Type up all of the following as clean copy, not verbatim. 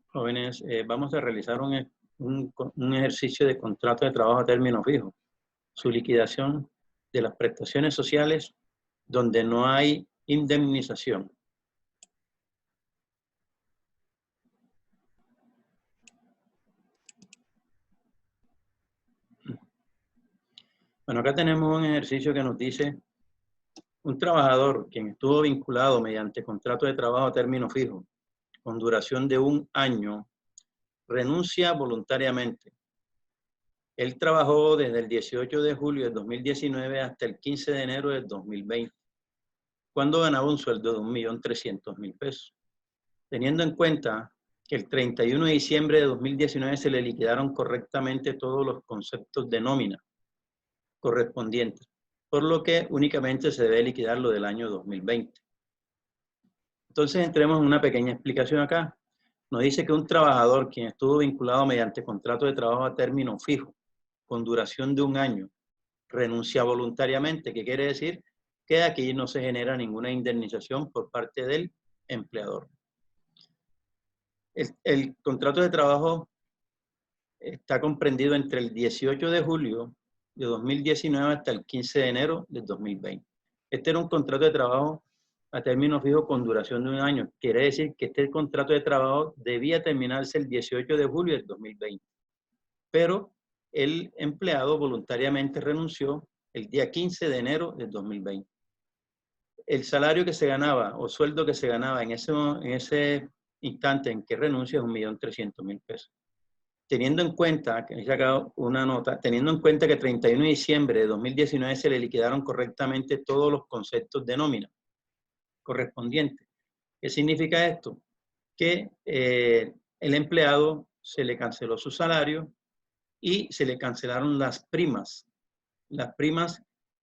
Jóvenes, vamos a realizar un ejercicio de contrato de trabajo a término fijo. Su liquidación de las prestaciones sociales donde no hay indemnización. Bueno, acá tenemos un ejercicio que nos dice: un trabajador quien estuvo vinculado mediante contrato de trabajo a término fijo con duración de 1 año renuncia voluntariamente. Él trabajó desde el 18 de julio del 2019 hasta el 15 de enero del 2020, cuando ganaba un sueldo de 1.300.000 pesos. Teniendo en cuenta que el 31 de diciembre de 2019 se le liquidaron correctamente todos los conceptos de nómina correspondientes, por lo que únicamente se debe liquidar lo del año 2020. Entonces entremos en una pequeña explicación acá. Nos dice que un trabajador quien estuvo vinculado mediante contrato de trabajo a término fijo con duración de 1 año renuncia voluntariamente. ¿Qué quiere decir? Que aquí no se genera ninguna indemnización por parte del empleador. El contrato de trabajo está comprendido entre el 18 de julio de 2019 hasta el 15 de enero del 2020. Este era un contrato de trabajo a término fijo con duración de 1 año. Quiere decir que este contrato de trabajo debía terminarse el 18 de julio del 2020. Pero el empleado voluntariamente renunció el día 15 de enero del 2020. El salario que se ganaba o sueldo que se ganaba en ese instante en que renuncia es 1.300.000 pesos. Teniendo en cuenta, que he sacado una nota, teniendo en cuenta que el 31 de diciembre de 2019 se le liquidaron correctamente todos los conceptos de nómina correspondientes. ¿Qué significa esto? Que el empleado se le canceló su salario y se le cancelaron las primas. Las primas,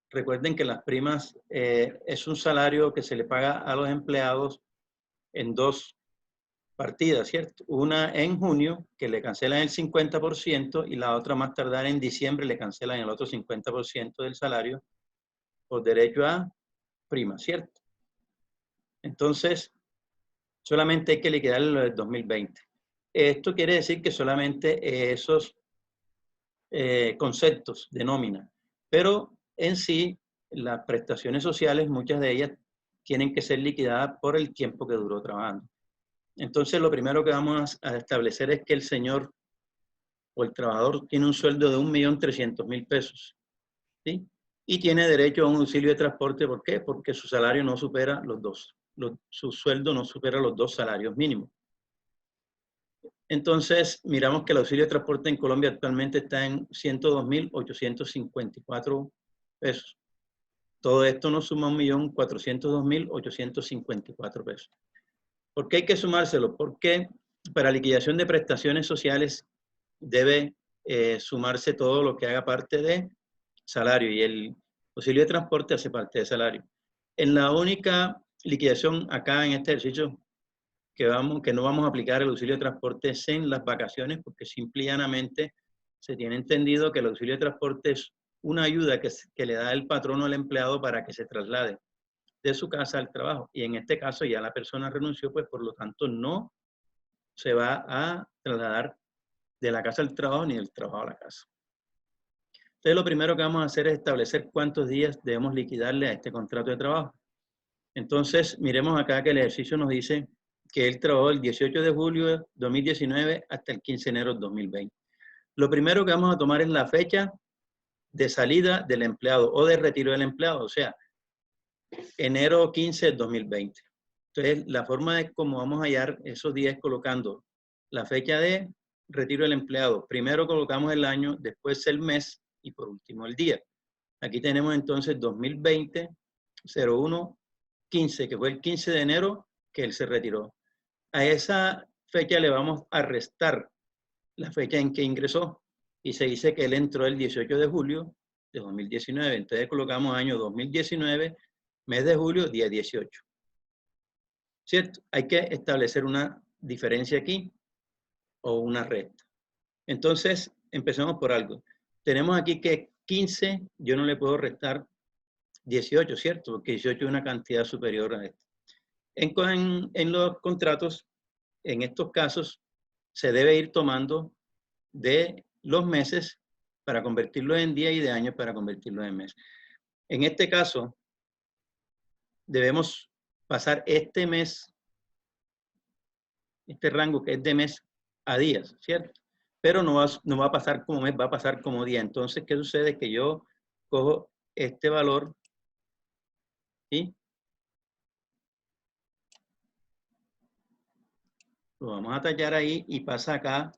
recuerden que las primas es un salario que se le paga a los empleados en 2 partidas, ¿cierto? Una en junio, que le cancelan el 50%, y la otra más tardar en diciembre le cancelan el otro 50% del salario por derecho a prima, ¿cierto? Entonces, solamente hay que liquidar lo del 2020. Esto quiere decir que solamente esos conceptos de nómina, pero en sí las prestaciones sociales, muchas de ellas tienen que ser liquidadas por el tiempo que duró trabajando. Entonces, lo primero que vamos a establecer es que el señor o el trabajador tiene un sueldo de 1.300.000 pesos, ¿sí? Y tiene derecho a un auxilio de transporte. ¿Por qué? Porque su salario no supera su sueldo no supera los 2 salarios mínimos. Entonces, miramos que el auxilio de transporte en Colombia actualmente está en 102.854 pesos. Todo esto nos suma 1.402.854 pesos. ¿Por qué hay que sumárselo? Porque para liquidación de prestaciones sociales debe sumarse todo lo que haga parte de salario, y el auxilio de transporte hace parte de salario. En la única liquidación acá en este ejercicio que no vamos a aplicar el auxilio de transporte es en las vacaciones, porque simple y llanamente se tiene entendido que el auxilio de transporte es una ayuda que le da el patrono al empleado para que se traslade de su casa al trabajo. Y en este caso ya la persona renunció, pues por lo tanto no se va a trasladar de la casa al trabajo ni del trabajo a la casa. Entonces lo primero que vamos a hacer es establecer cuántos días debemos liquidarle a este contrato de trabajo. Entonces miremos acá que el ejercicio nos dice que él trabajó el 18 de julio de 2019 hasta el 15 de enero de 2020. Lo primero que vamos a tomar es la fecha de salida del empleado o de retiro del empleado, o sea, enero 15 de 2020. Entonces, la forma de cómo vamos a hallar esos días es colocando la fecha de retiro del empleado. Primero colocamos el año, después el mes y por último el día. Aquí tenemos entonces 2020, 01, 15, que fue el 15 de enero que él se retiró. A esa fecha le vamos a restar la fecha en que ingresó y se dice que él entró el 18 de julio de 2019. Entonces colocamos año 2019, mes de julio, día 18. ¿Cierto? Hay que establecer una diferencia aquí o una recta. Entonces, empecemos por algo. Tenemos aquí que 15, yo no le puedo restar 18, ¿cierto? Porque 18 es una cantidad superior a esto. En los contratos, en estos casos, se debe ir tomando de los meses para convertirlo en día y de años para convertirlo en mes. En este caso, debemos pasar este mes, este rango que es de mes a días, ¿cierto? Pero no va a pasar como mes, va a pasar como día. Entonces, ¿qué sucede? Que yo cojo este valor, ¿sí? Lo vamos a tallar ahí y pasa acá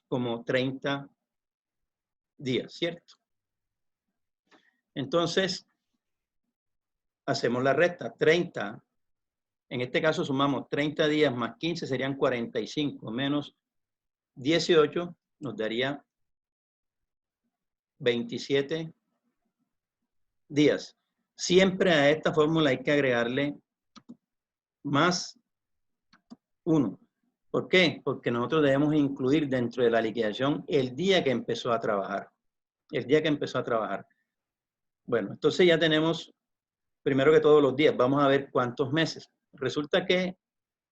como 30 días, ¿cierto? Entonces, hacemos la resta. 30, en este caso sumamos 30 días más 15, serían 45, menos 18, nos daría 27 días. Siempre a esta fórmula hay que agregarle más 1. ¿Por qué? Porque nosotros debemos incluir dentro de la liquidación el día que empezó a trabajar. El día que empezó a trabajar. Bueno, entonces ya tenemos, primero que todos los días, vamos a ver cuántos meses. Resulta que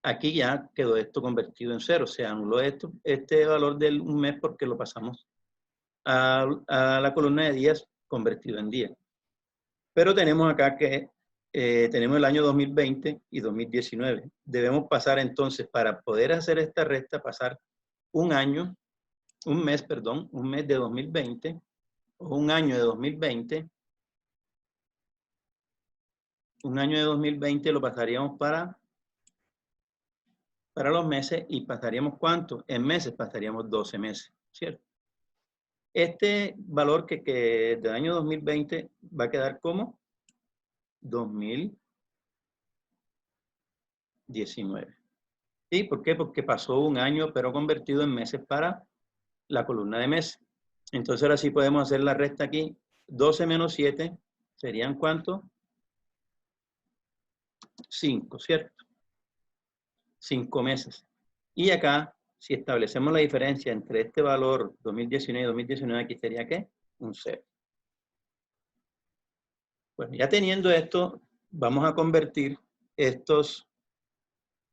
aquí ya quedó esto convertido en 0. Se anuló este valor del un mes porque lo pasamos a la columna de días convertido en día. Pero tenemos acá que tenemos el año 2020 y 2019. Debemos pasar entonces, para poder hacer esta resta, pasar un mes de 2020 o un año de 2020. Un año de 2020 lo pasaríamos para los meses y pasaríamos ¿cuánto? En meses pasaríamos 12 meses, ¿cierto? Este valor que del año 2020 va a quedar como 2019. ¿Sí? ¿Por qué? Porque pasó un año, pero convertido en meses para la columna de meses. Entonces ahora sí podemos hacer la resta aquí. 12 menos 7 serían ¿cuánto? 5, ¿cierto? 5 meses. Y acá, si establecemos la diferencia entre este valor 2019 y 2019, aquí sería ¿qué? Un 0. Bueno, ya teniendo esto, vamos a convertir estos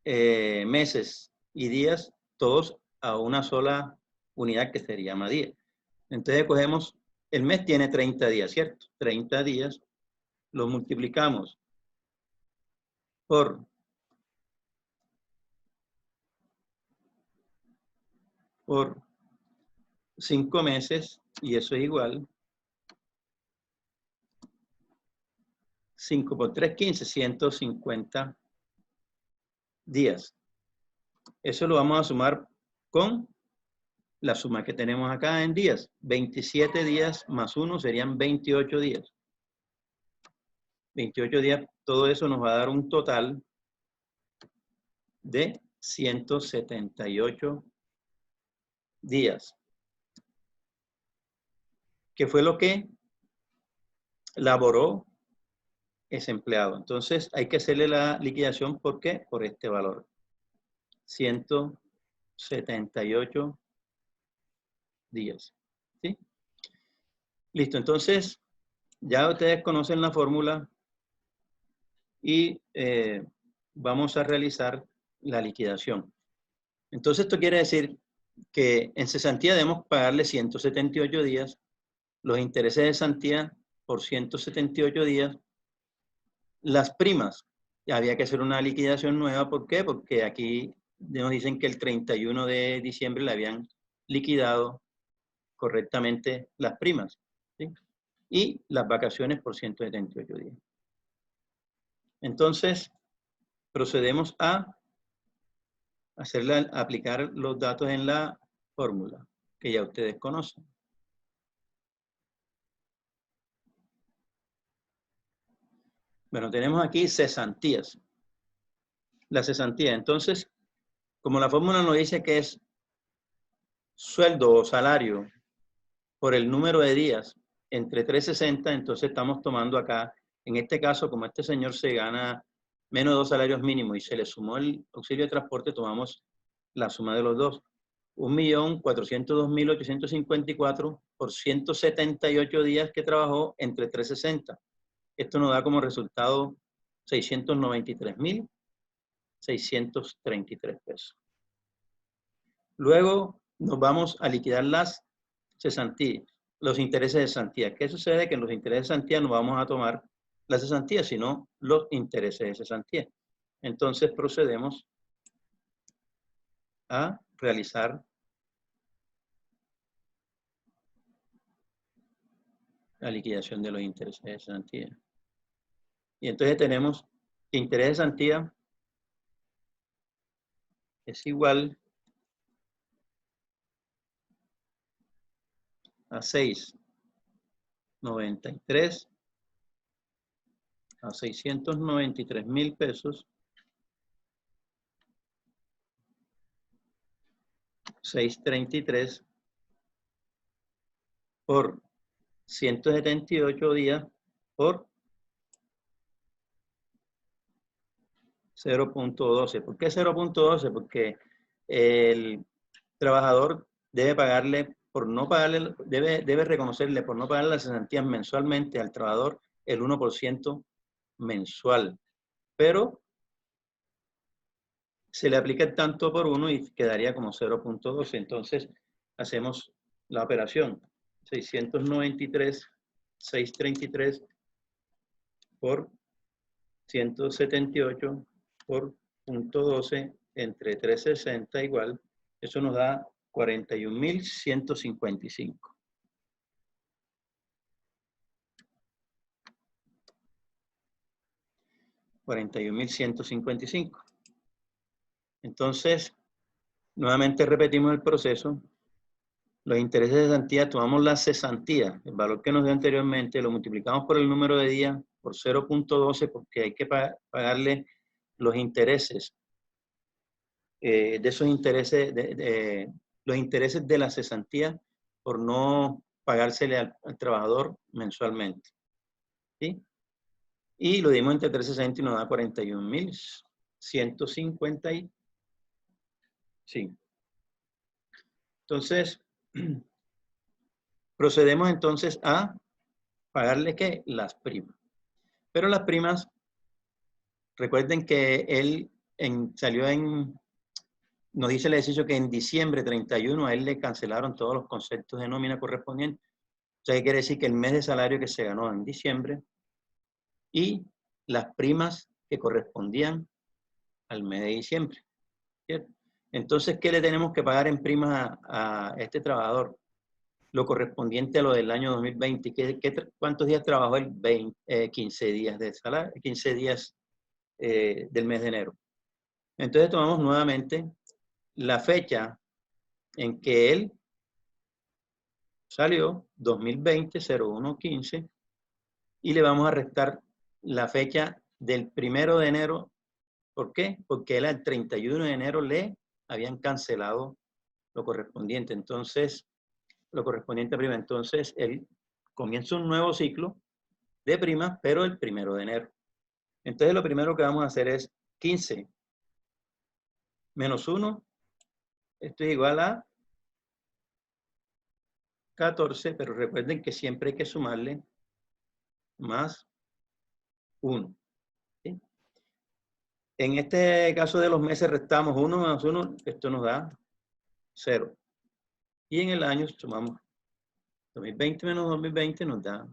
meses y días todos a una sola unidad que se llama día. Entonces cogemos, el mes tiene 30 días, ¿cierto? 30 días, lo multiplicamos por 5 meses y eso es igual 5 por 3, 15, 150 días. Eso lo vamos a sumar con la suma que tenemos acá en días. 27 días más 1 serían 28 días. 28 días, todo eso nos va a dar un total de 178 días. Que fue lo que laboró ese empleado. Entonces hay que hacerle la liquidación, ¿por qué? Por este valor. 178 días. ¿Sí? Listo, entonces ya ustedes conocen la fórmula y vamos a realizar la liquidación. Entonces esto quiere decir que en cesantía debemos pagarle 178 días, los intereses de cesantía por 178 días, las primas. Había que hacer una liquidación nueva, ¿por qué? Porque aquí nos dicen que el 31 de diciembre le habían liquidado correctamente las primas, ¿sí? Y las vacaciones por 178 días. Entonces, procedemos a aplicar los datos en la fórmula que ya ustedes conocen. Bueno, tenemos aquí cesantías. La cesantía, entonces, como la fórmula nos dice que es sueldo o salario por el número de días entre 360, entonces estamos tomando acá, en este caso, como este señor se gana menos de 2 salarios mínimos y se le sumó el auxilio de transporte, tomamos la suma de los dos. 1.402.854 por 178 días que trabajó entre 360. Esto nos da como resultado 693.633 pesos. Luego nos vamos a liquidar las cesantías, los intereses de cesantía. ¿Qué sucede? Que en los intereses de cesantía no vamos a tomar la cesantía, sino los intereses de cesantía. Entonces procedemos a realizar la liquidación de los intereses de cesantía. Y entonces tenemos que interés de cesantía es igual a 693 a 693.000 pesos, 633 por 178 días por 0.12. ¿Por qué 0.12? Porque el trabajador debe pagarle, por no pagarle, debe reconocerle por no pagarle las cesantías mensualmente al trabajador el 1% mensual. Pero se le aplica el tanto por 1 y quedaría como 0.12. Entonces hacemos la operación. 693, 633 por 178 por 0.12 entre 360 igual, eso nos da 41.155. 41.155. Entonces, nuevamente repetimos el proceso. Los intereses de cesantía, tomamos la cesantía, el valor que nos dio anteriormente, lo multiplicamos por el número de días, por 0.12, porque hay que pagarle los intereses de esos intereses, los intereses de la cesantía por no pagársele al trabajador mensualmente. ¿Sí? Y lo dimos entre 360 y nos da 41.155. Entonces, procedemos entonces a pagarle ¿qué? Las primas. Pero las primas, recuerden que él nos dice el ejercicio que en diciembre 31 a él le cancelaron todos los conceptos de nómina correspondientes. O sea, ¿qué quiere decir? Que el mes de salario que se ganó en diciembre y las primas que correspondían al mes de diciembre, ¿cierto? Entonces, ¿qué le tenemos que pagar en primas a este trabajador? Lo correspondiente a lo del año 2020. ¿Cuántos días trabajó él? 15 días de salario, 15 días del mes de enero. Entonces, tomamos nuevamente la fecha en que él salió, 2020-01-15, y le vamos a restar la fecha del 1 de enero. ¿Por qué? Porque él al 31 de enero le habían cancelado lo correspondiente. Entonces, lo correspondiente a prima. Entonces, él comienza un nuevo ciclo de primas, pero el 1 de enero. Entonces, lo primero que vamos a hacer es 15 menos 1. Esto es igual a 14, pero recuerden que siempre hay que sumarle más 1. ¿Sí? En este caso de los meses restamos 1 menos 1, esto nos da 0. Y en el año sumamos 2020 menos 2020 nos da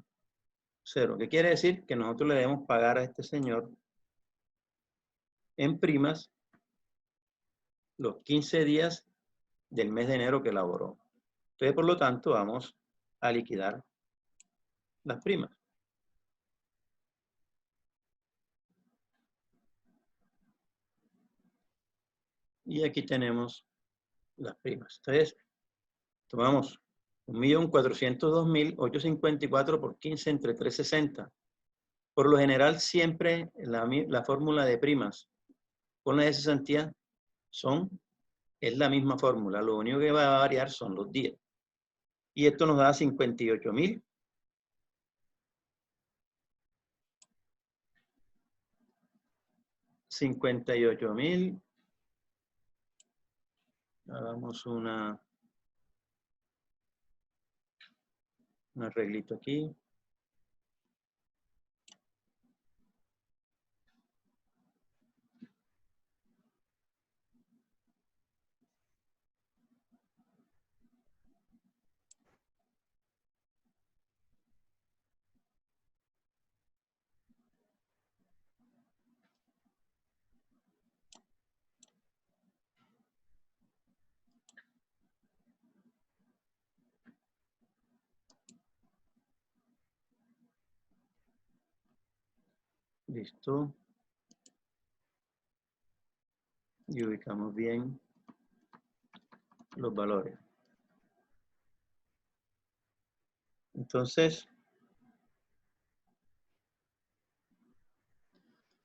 0. ¿Qué quiere decir? Que nosotros le debemos pagar a este señor en primas los 15 días del mes de enero que elaboró. Entonces, por lo tanto, vamos a liquidar las primas. Y aquí tenemos las primas. Entonces, tomamos 1.402.854 por 15 entre 360. Por lo general, siempre la fórmula de primas con la de cesantía es la misma fórmula. Lo único que va a variar son los días. Y esto nos da 58.000. 58.000. Hagamos un arreglito aquí. Listo. Y ubicamos bien los valores. Entonces,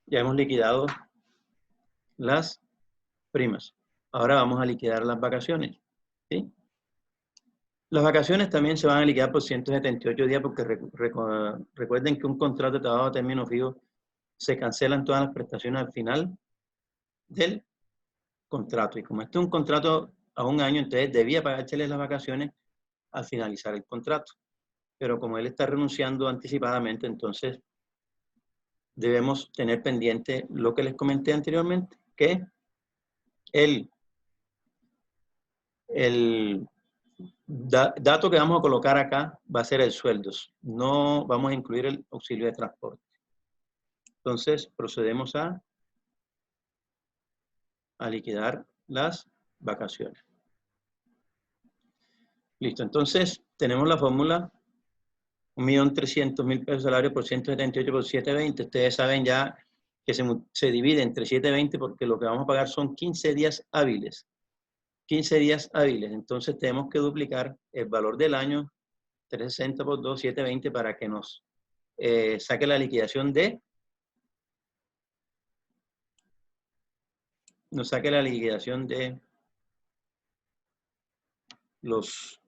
ya hemos liquidado las primas. Ahora vamos a liquidar las vacaciones. ¿Sí? Las vacaciones también se van a liquidar por 178 días porque recuerden que un contrato de trabajo a término fijo se cancelan todas las prestaciones al final del contrato. Y como este es un contrato a un año, entonces debía pagársele las vacaciones al finalizar el contrato. Pero como él está renunciando anticipadamente, entonces debemos tener pendiente lo que les comenté anteriormente, que el dato que vamos a colocar acá va a ser el sueldo. No vamos a incluir el auxilio de transporte. Entonces procedemos a liquidar las vacaciones. Listo, entonces tenemos la fórmula 1.300.000 pesos salario por 178 por 720. Ustedes saben ya que se divide entre 720 porque lo que vamos a pagar son 15 días hábiles. 15 días hábiles. Entonces tenemos que duplicar el valor del año 360 por 2, 720 para que nos saque la liquidación de los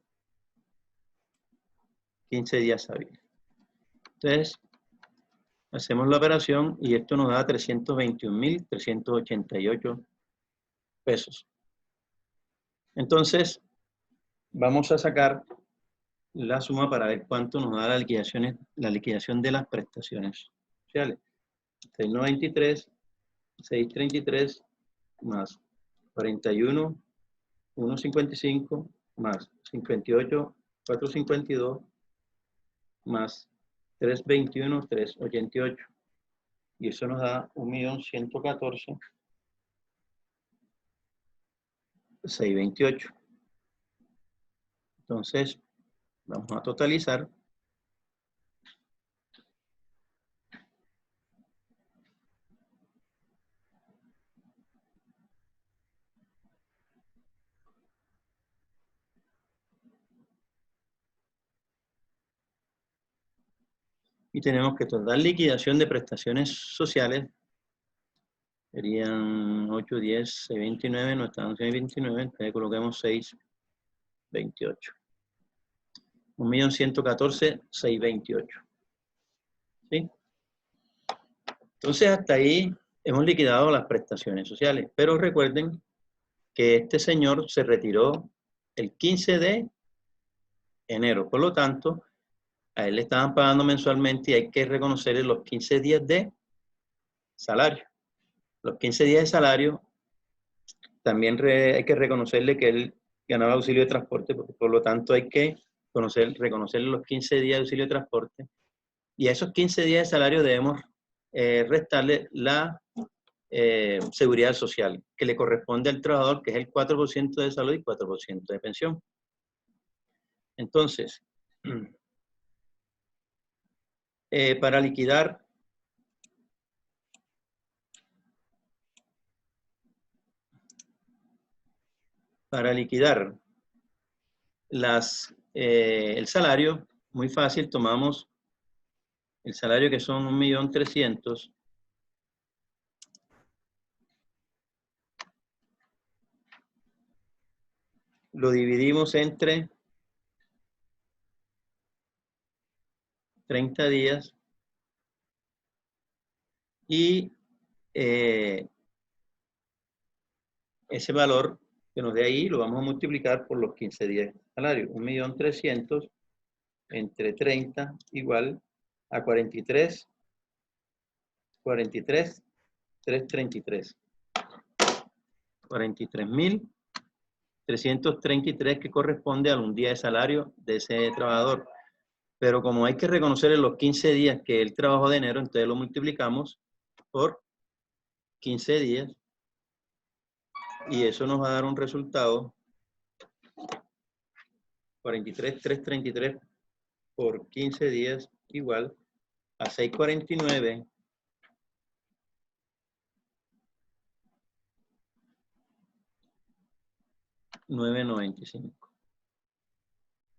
15 días hábiles. Entonces, hacemos la operación y esto nos da 321.388 pesos. Entonces, vamos a sacar la suma para ver cuánto nos da la liquidación de las prestaciones sociales. 693, 633 más 41, 155 más 58, 452 más 321, 388. Y eso nos da 1.114.628. Entonces, vamos a totalizar. Y tenemos que total liquidación de prestaciones sociales. Serían 8, 10, 629, no están 629, entonces coloquemos 628. 1.114.628. ¿Sí? Entonces hasta ahí hemos liquidado las prestaciones sociales, pero recuerden que este señor se retiró el 15 de enero, por lo tanto, a él le estaban pagando mensualmente y hay que reconocerle los 15 días de salario. Los 15 días de salario, también hay que reconocerle que él ganaba auxilio de transporte, por lo tanto hay que reconocerle los 15 días de auxilio de transporte. Y a esos 15 días de salario debemos restarle la seguridad social que le corresponde al trabajador, que es el 4% de salud y 4% de pensión. Entonces, para liquidar el salario, muy fácil, tomamos el salario que son 1.300.000. Lo dividimos entre 30 días y ese valor que nos dé ahí lo vamos a multiplicar por los 15 días de salario. 1.300.000 entre 30 igual a 43, 333. 43.333 que corresponde a un día de salario de ese trabajador. Pero como hay que reconocer en los 15 días que él trabajó de enero, entonces lo multiplicamos por 15 días y eso nos va a dar un resultado 43.333 por 15 días igual a 649 995.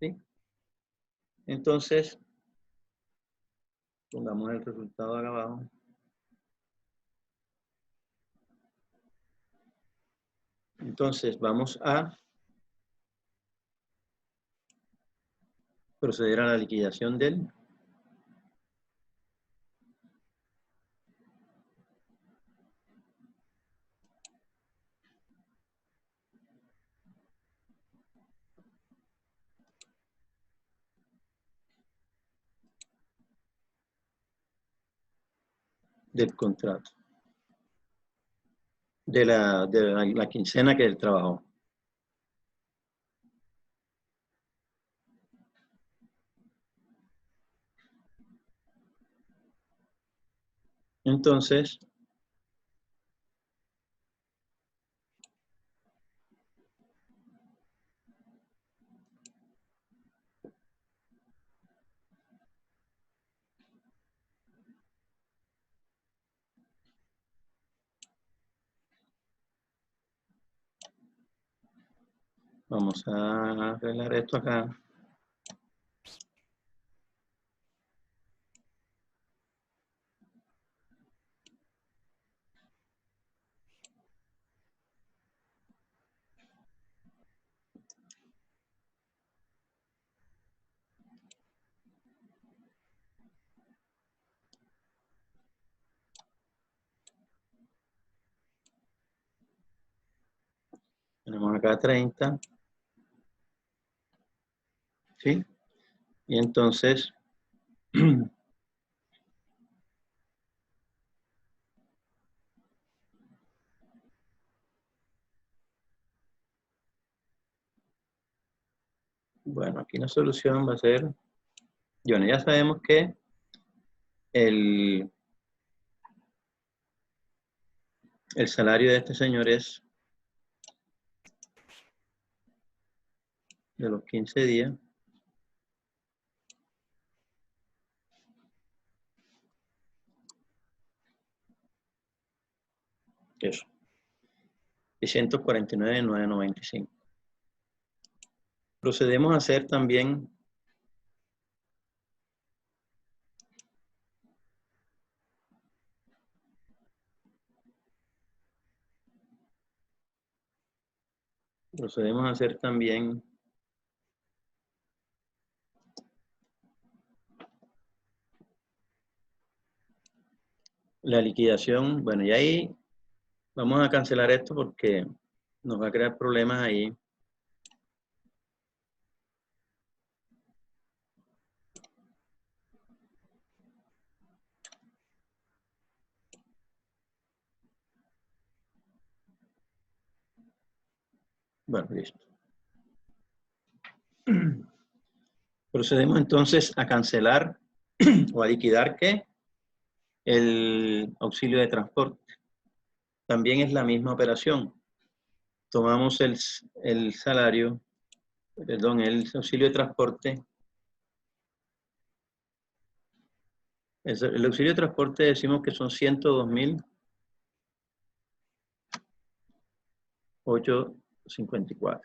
¿Sí? Entonces, pongamos el resultado acá abajo. Entonces, vamos a proceder a la liquidación del contrato, de la quincena que él trabajó. Entonces, vamos a arreglar esto acá. Tenemos acá 30. ¿Sí? Y entonces, bueno, aquí la solución va a ser, bueno, ya sabemos que el salario de este señor es de los 15 días. Eso. Y 149,995. Procedemos a hacer también la liquidación. Bueno, y ahí vamos a cancelar esto porque nos va a crear problemas ahí. Bueno, listo. Procedemos entonces a cancelar o a liquidar ¿qué? El auxilio de transporte. También es la misma operación. Tomamos el salario, perdón, el auxilio de transporte. El auxilio de transporte decimos que son 102.854.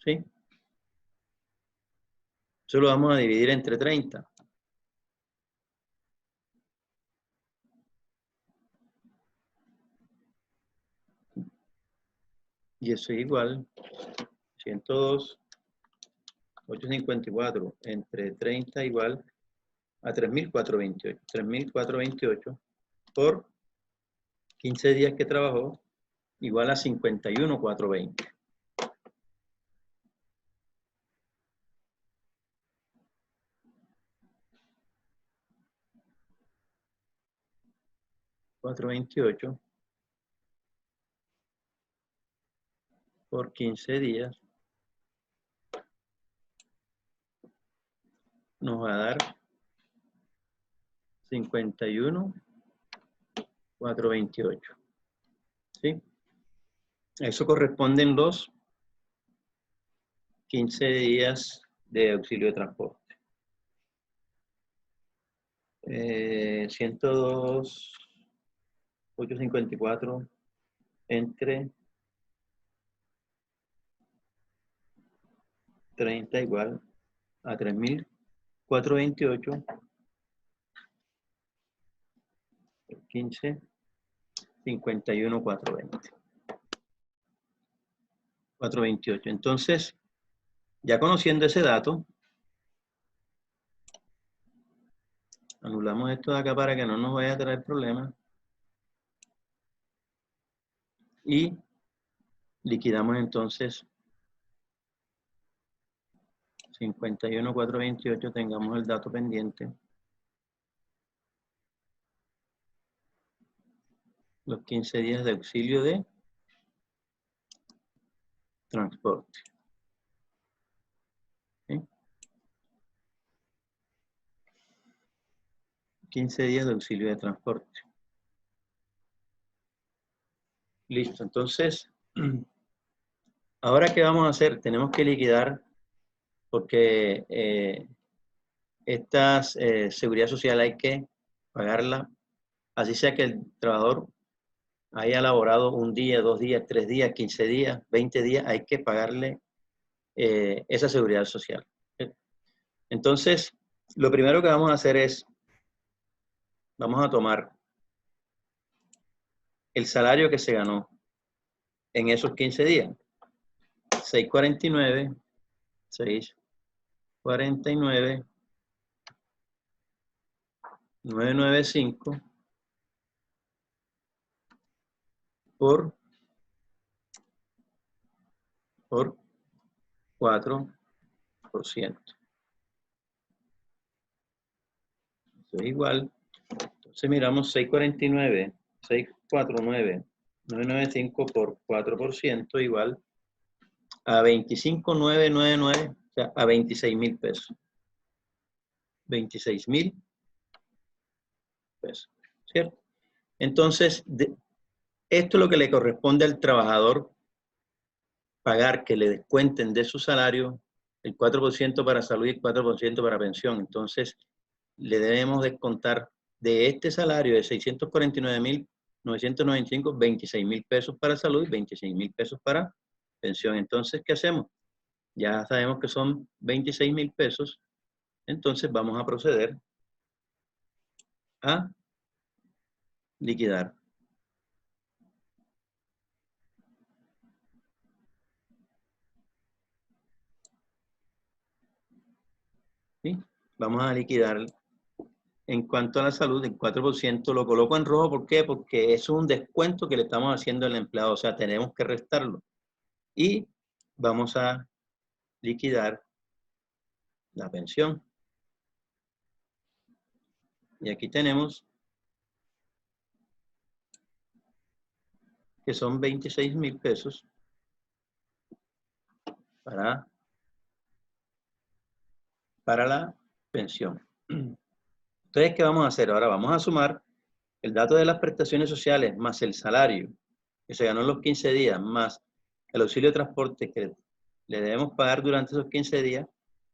¿Sí? Eso lo vamos a dividir entre 30. Y eso es igual 102.854 entre 30 igual a 3.428. 3.428 por 15 días que trabajó igual a 51.420. $4.28 por 15 días nos va a dar 51.428. ¿Sí? Eso corresponden los 15 días de auxilio de transporte. 102.854 entre 30 igual a 3.428 15, 51.420. 428. Entonces, ya conociendo ese dato, anulamos esto de acá para que no nos vaya a traer problemas. Y liquidamos entonces 51.428, tengamos el dato pendiente. Los 15 días de auxilio de transporte. ¿Sí? 15 días de auxilio de transporte. Listo, entonces, ahora ¿qué vamos a hacer? Tenemos que liquidar porque esta seguridad social hay que pagarla, así sea que el trabajador haya laborado un día, 2 días, 3 días, 15 días, 20 días, hay que pagarle esa seguridad social. Entonces, lo primero que vamos a hacer es, vamos a tomar el salario que se ganó en esos 15 días. 649, 649, 995 por 4%. Eso es igual. Entonces miramos 649, 649, 995 por 4% igual a 25.999, o sea, a 26.000 pesos. 26.000 pesos, ¿cierto? Entonces, esto es lo que le corresponde al trabajador pagar, que le descuenten de su salario el 4% para salud y el 4% para pensión. Entonces, le debemos descontar de este salario de 649.995, 26.000 pesos para salud y 26.000 pesos para pensión. Entonces, ¿qué hacemos? Ya sabemos que son 26.000 pesos. Entonces, vamos a proceder a liquidar. ¿Sí? Vamos a liquidar. En cuanto a la salud, el 4% lo coloco en rojo. ¿Por qué? Porque es un descuento que le estamos haciendo al empleado. O sea, tenemos que restarlo. Y vamos a liquidar la pensión. Y aquí tenemos que son 26.000 pesos para la pensión. Entonces, ¿qué vamos a hacer? Ahora vamos a sumar el dato de las prestaciones sociales más el salario que se ganó en los 15 días, más el auxilio de transporte que le debemos pagar durante esos 15 días,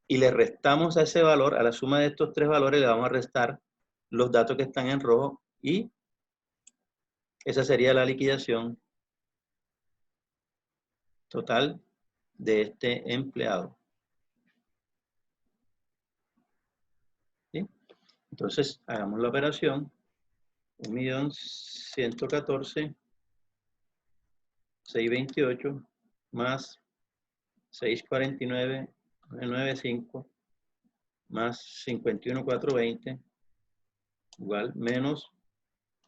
y le restamos a ese valor, a la suma de estos tres valores, le vamos a restar los datos que están en rojo, y esa sería la liquidación total de este empleado. ¿Sí? Entonces, hagamos la operación. 1.114.628 más 649.995 más 51.420 igual menos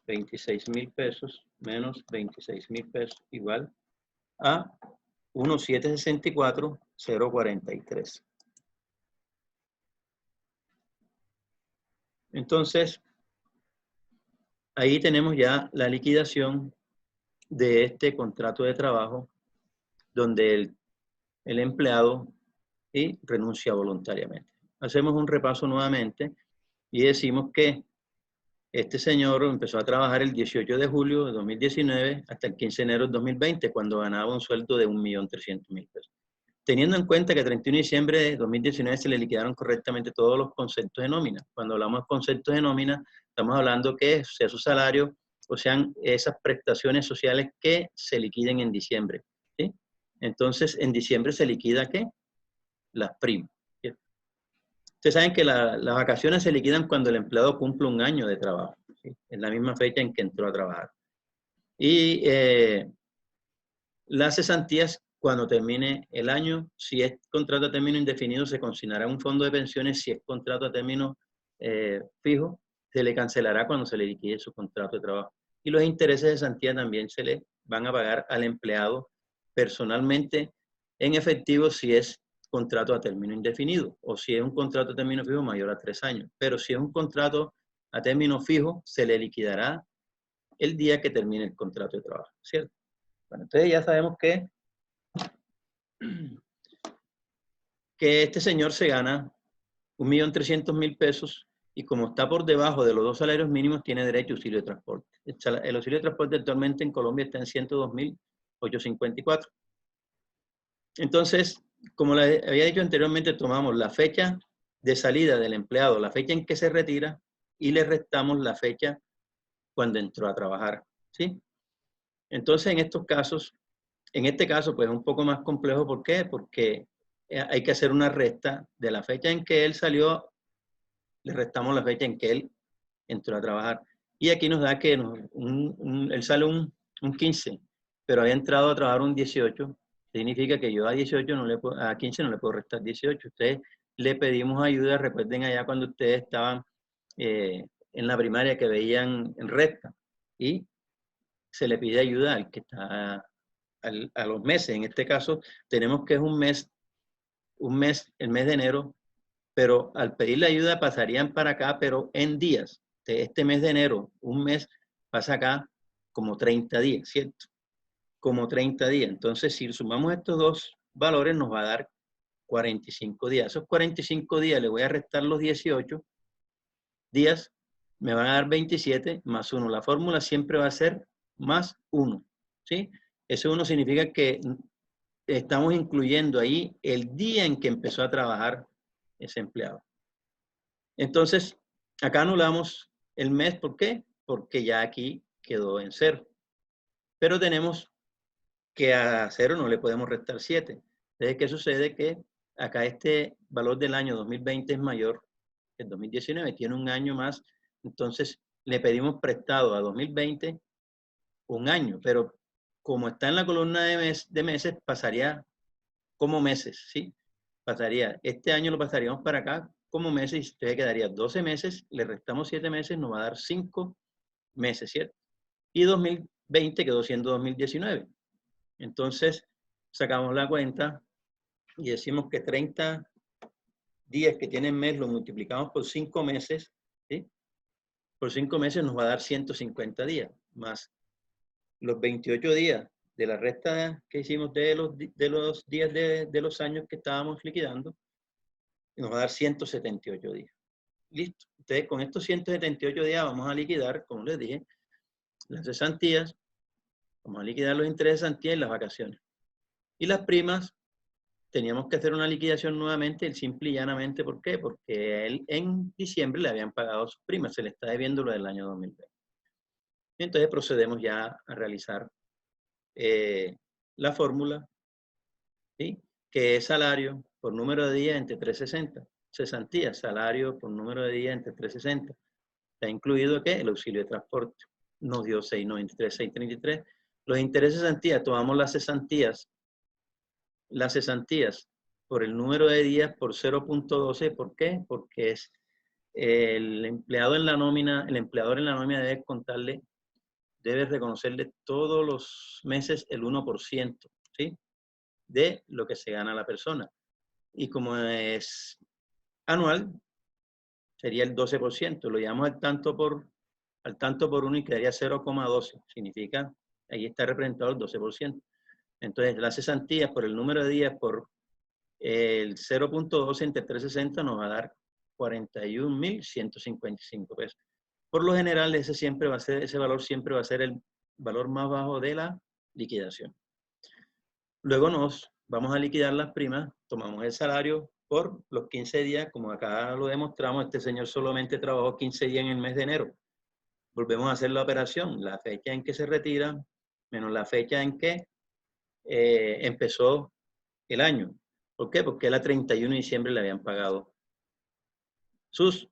26.000 pesos menos 26.000 pesos igual a 1.764.043. Entonces, ahí tenemos ya la liquidación de este contrato de trabajo donde el empleado renuncia voluntariamente. Hacemos un repaso nuevamente y decimos que este señor empezó a trabajar el 18 de julio de 2019 hasta el 15 de enero de 2020, cuando ganaba un sueldo de 1.300.000 pesos. Teniendo en cuenta que el 31 de diciembre de 2019 se le liquidaron correctamente todos los conceptos de nómina. Cuando hablamos de conceptos de nómina, estamos hablando que sea su salario o sean esas prestaciones sociales que se liquiden en diciembre. ¿Sí? Entonces, en diciembre se liquida ¿qué? las primas. ¿Cierto? Ustedes saben que las vacaciones se liquidan cuando el empleado cumple un año de trabajo, ¿sí? En la misma fecha en que entró a trabajar. Y las cesantías, cuando termine el año, si es contrato a término indefinido, se consignará un fondo de pensiones. Si es contrato a término fijo, se le cancelará cuando se le liquide su contrato de trabajo. Y los intereses de cesantía también se le van a pagar al empleado personalmente en efectivo si es contrato a término indefinido o si es un contrato a término fijo mayor a 3 años. Pero si es un contrato a término fijo, se le liquidará el día que termine el contrato de trabajo, ¿cierto? Bueno, entonces ya sabemos que este señor se gana 1.300.000 pesos y como está por debajo de los 2 salarios mínimos, tiene derecho a auxilio de transporte. El auxilio de transporte actualmente en Colombia está en 102.854. Entonces, como les había dicho anteriormente, tomamos la fecha de salida del empleado, la fecha en que se retira, y le restamos la fecha cuando entró a trabajar, ¿sí? Entonces, en estos casos, en este caso, pues es un poco más complejo. ¿Por qué? Porque hay que hacer una resta de la fecha en que él salió, le restamos la fecha en que él entró a trabajar. Y aquí nos da que él sale un 15, pero había entrado a trabajar un 18. Significa que yo a 18 no le puedo, a 15 no le puedo restar 18. Ustedes le pedimos ayuda, recuerden allá cuando ustedes estaban en la primaria que veían en resta. Y se le pide ayuda al que está a los meses. En este caso, tenemos que es un mes, el mes de enero, pero al pedirle ayuda pasarían para acá, pero en días. De este mes de enero, un mes pasa acá como 30 días, ¿cierto? Como 30 días. Entonces, si sumamos estos dos valores, nos va a dar 45 días. Esos 45 días le voy a restar los 18 días, me van a dar 27 más 1. La fórmula siempre va a ser más 1, ¿sí? Ese 1 significa que estamos incluyendo ahí el día en que empezó a trabajar ese empleado. Entonces, acá anulamos el mes. ¿Por qué? Porque ya aquí quedó en 0. Pero tenemos que a 0 no le podemos restar 7. Entonces, ¿qué sucede? Que acá este valor del año 2020 es mayor que el 2019, tiene un año más. Entonces, le pedimos prestado a 2020 un año, pero como está en la columna de meses, pasaría como meses, ¿sí? Pasaría, este año lo pasaríamos para acá como meses y usted quedaría 12 meses, le restamos 7 meses, nos va a dar 5 meses, ¿cierto? Y 2020 quedó siendo 2019. Entonces, sacamos la cuenta y decimos que 30 días que tiene el mes lo multiplicamos por 5 meses, ¿sí? Por 5 meses nos va a dar 150 días, más los 28 días de la resta que hicimos de los días de los años que estábamos liquidando, nos va a dar 178 días. Listo. Entonces, con estos 178 días vamos a liquidar, como les dije, las cesantías, vamos a liquidar los intereses de cesantía y las vacaciones. Y las primas, teníamos que hacer una liquidación nuevamente, el simple y llanamente. ¿Por qué? Porque él en diciembre le habían pagado sus primas, se le está debiendo lo del año 2020. Entonces procedemos ya a realizar la fórmula, ¿sí? Que es salario por número de días entre 360. Cesantía, salario por número de días entre 360. Está incluido ¿qué? El auxilio de transporte. Nos dio 693, 633. Los intereses de cesantía, tomamos las cesantías por el número de días por 0.12. ¿Por qué? Porque es el empleado en la nómina, el empleador en la nómina debe reconocerle todos los meses el 1%, ¿sí? De lo que se gana la persona. Y como es anual, sería el 12%. Lo llamamos al tanto por uno y quedaría 0,12. Significa, ahí está representado el 12%. Entonces, las cesantías por el número de días por el 0.12 entre 360 nos va a dar 41.155 pesos. Por lo general, ese valor siempre va a ser el valor más bajo de la liquidación. Luego nos vamos a liquidar las primas, tomamos el salario por los 15 días, como acá lo demostramos, este señor solamente trabajó 15 días en el mes de enero. Volvemos a hacer la operación, la fecha en que se retira, menos la fecha en que empezó el año. ¿Por qué? Porque él a 31 de diciembre le habían pagado sus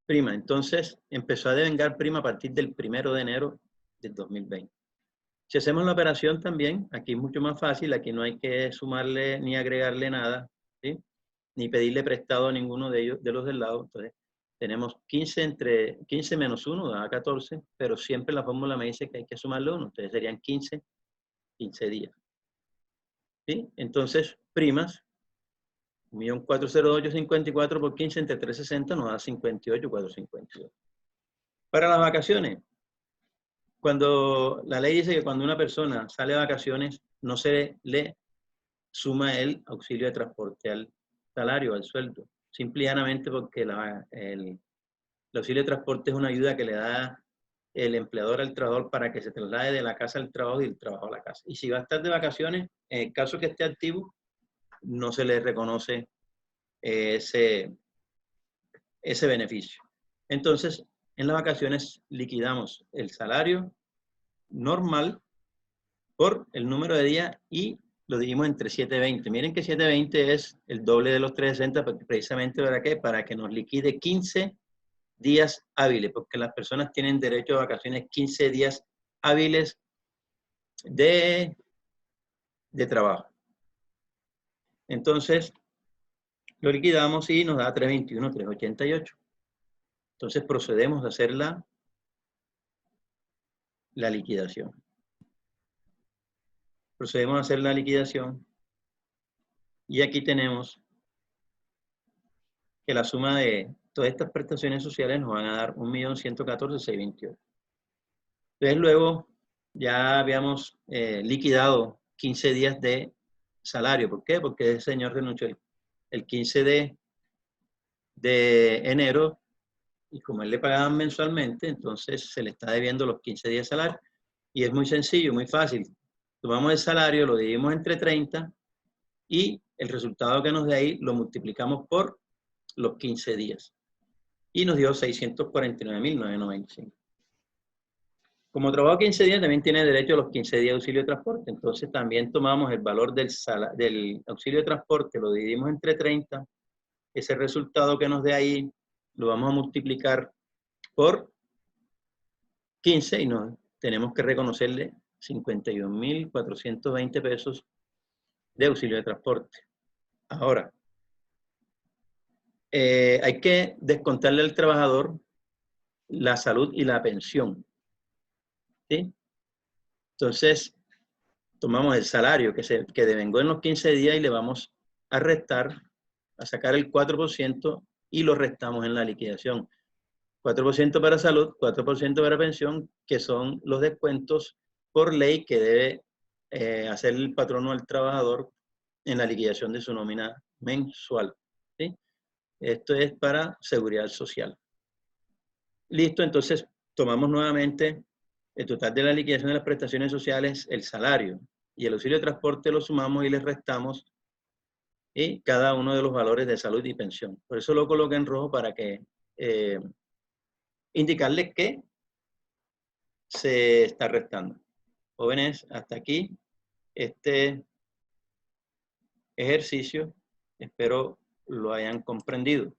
primas. Entonces empezó a devengar prima a partir del 1 de enero del 2020. Si hacemos la operación también, aquí es mucho más fácil, aquí no hay que sumarle ni agregarle nada, ¿sí? Ni pedirle prestado a ninguno de ellos, de los del lado. Entonces, tenemos 15 menos 1 da 14, pero siempre la fórmula me dice que hay que sumarle 1, entonces serían 15 días. ¿Sí? Entonces, primas, 1.408.54 por 15 entre 360 nos da 58.452. Para las vacaciones, cuando la ley dice que cuando una persona sale de vacaciones, no se le suma el auxilio de transporte al salario, al sueldo. Simple y llanamente porque el auxilio de transporte es una ayuda que le da el empleador al trabajador para que se traslade de la casa al trabajo y del trabajo a la casa. Y si va a estar de vacaciones, en el caso que esté activo, no se le reconoce ese beneficio. Entonces, en las vacaciones liquidamos el salario normal por el número de días y lo dividimos entre 720. Miren que 720 es el doble de los 360, precisamente ¿para qué? Para que nos liquide 15 días hábiles, porque las personas tienen derecho a vacaciones 15 días hábiles de trabajo. Entonces, lo liquidamos y nos da 321, 388. Entonces, procedemos a hacer la liquidación. Procedemos a hacer la liquidación y aquí tenemos que la suma de todas estas prestaciones sociales nos van a dar 1.114.628. Entonces luego ya habíamos liquidado 15 días de salario. ¿Por qué? Porque el señor renunció el 15 de enero y como él le pagaban mensualmente, entonces se le está debiendo los 15 días de salario. Y es muy sencillo, muy fácil. Tomamos el salario, lo dividimos entre 30 y el resultado que nos dé ahí lo multiplicamos por los 15 días. Y nos dio 649.995. Como trabajo 15 días, también tiene derecho a los 15 días de auxilio de transporte. Entonces también tomamos el valor del auxilio de transporte, lo dividimos entre 30. Ese resultado que nos dé ahí lo vamos a multiplicar por 15 y nos tenemos que reconocerle 51.420 pesos de auxilio de transporte. Ahora, hay que descontarle al trabajador la salud y la pensión. ¿Sí? Entonces, tomamos el salario que devengó en los 15 días y le vamos a restar, a sacar el 4% y lo restamos en la liquidación. 4% para salud, 4% para pensión, que son los descuentos por ley que debe hacer el patrono al trabajador en la liquidación de su nómina mensual. ¿Sí? Esto es para seguridad social. Listo, entonces tomamos nuevamente el total de la liquidación de las prestaciones sociales, el salario y el auxilio de transporte lo sumamos y les restamos y cada uno de los valores de salud y pensión. Por eso lo coloqué en rojo para que indicarles que se está restando. Jóvenes, hasta aquí este ejercicio. Espero lo hayan comprendido.